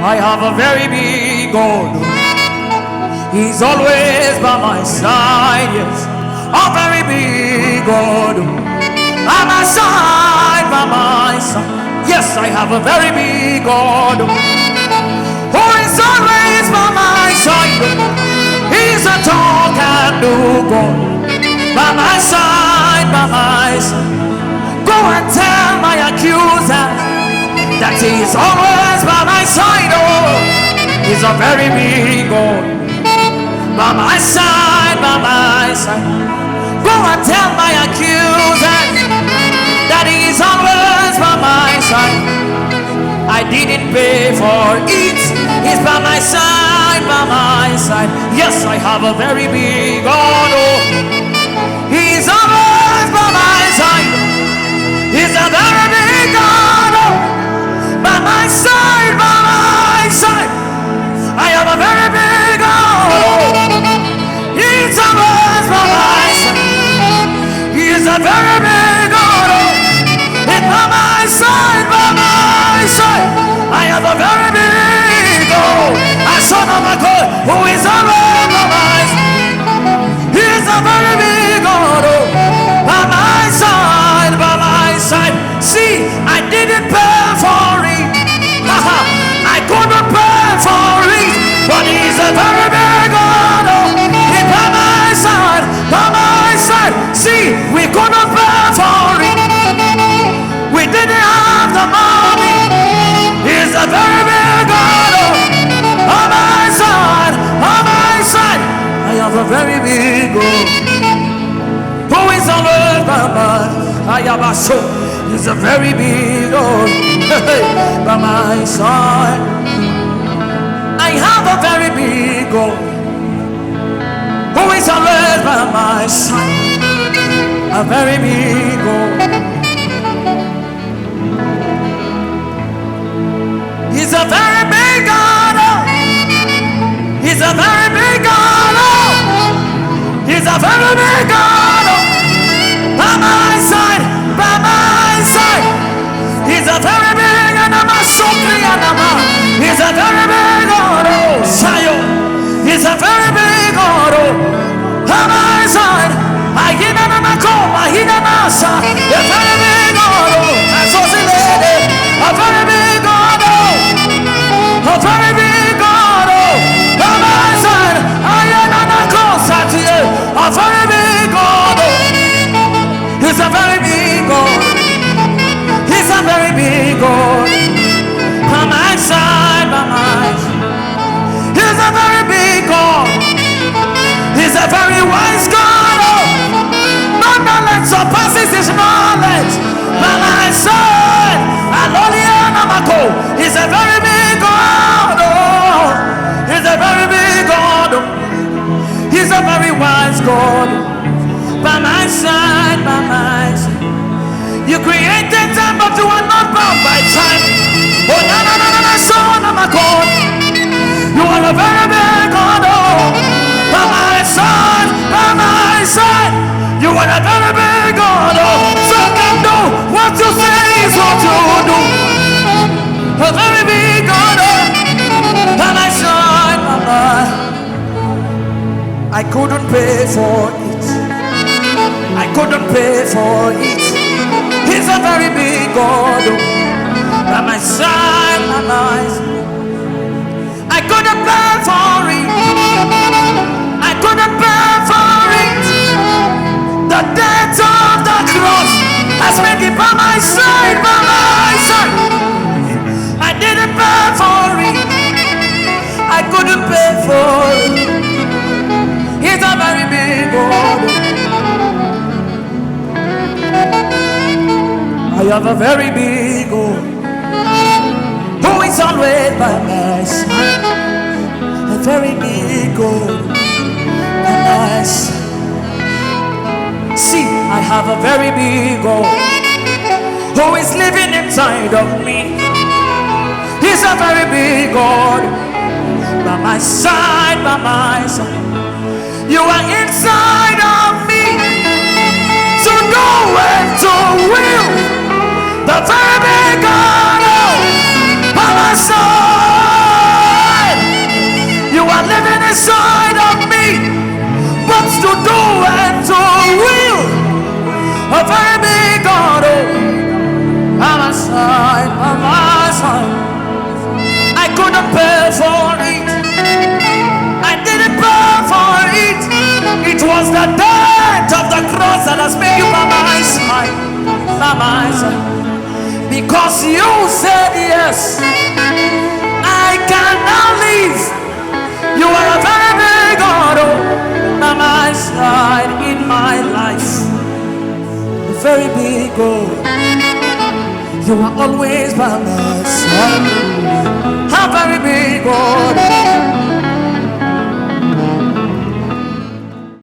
I have a very big God. He's always by my side, yes. A very big God. By my side, by my side. Yes, I have a very big God. Who is always by my side. He's a talk and do God. By my side, by my side. Go and tell my accusers that he is always by my side. Oh, he's a very big God. By my side, by my side. Go and tell my accusers that he is always by my side. I didn't pay for it. He's by my side, by my side. Yes, I have a very big God. Oh, he's always by my side. He's a very big God. Oh, by my side, by my side. I have a very big God. Oh, he's always by my side. He's a very big God. Oh, he's by my side, by my side. I have a very big God. A son of a God who is always by my side. He's a very big God. Oh, by my side, by my side. See, I didn't pay for it. I couldn't pay for it, but he's a very big God. Oh, he's by my side, by my side. See, we couldn't pay for it. We didn't have the money. He's a very big God. Oh, by my side, by my side. I have a very big God. Who is always by my side? I have a soul. He's a very big God. By my side. I have a very big God. Who is always by my side. A very big God. He's a very big God. Oh. He's a very big God. Oh. He's a very big God. Oh. By my side, by my side. He's a very big and I'm a so clear and I'm a. He's a very big God. Oh, Sayo. He's a very big God. Oh, by my side. I hear them in my call. I hear them outside. A very big God. Oh, I saw the lady. A very big God. Oh, a very big God. Oh, by my side. I hear them in my call. A very big God. Oh, he's a very big God. He's a very big God. By my side, by my side. He's a very big God. He's a very wise God. Oh, no knowledge surpasses his knowledge. By my side, he's a very big God. Oh, he's a very big God. Oh, he's a very wise God. By my side, by my side. You created time, but you are not bound by time. Oh, no, no, no, no, no, son of my God. You are a very big God. Oh, by my side, by my side. You are a very big God. Oh, so can do what you say is what you do. A very big God. Oh, by my side, by my. I couldn't pay for it. I couldn't pay for it. He's a very big God. By my side, by my side. I couldn't pay for it. I couldn't pay for it. The death of the cross has made it by my side, by my side. I didn't pay for it. I couldn't pay for it. He's a very big God. I have a very big God who is always by my side. A very big God by my side. See, I have a very big God who is living inside of me. He's a very big God by my side, by my side. You are inside of me to go and to will. The very big God, oh, by my side. side, by my side. I couldn't pay for it. I didn't pay for it. It was the death of the cross that has made you by my side, by my side. Because you said yes, I can now live. You are a very big God, oh, by my side in my life. A very big God. You are always by my side. A very big God.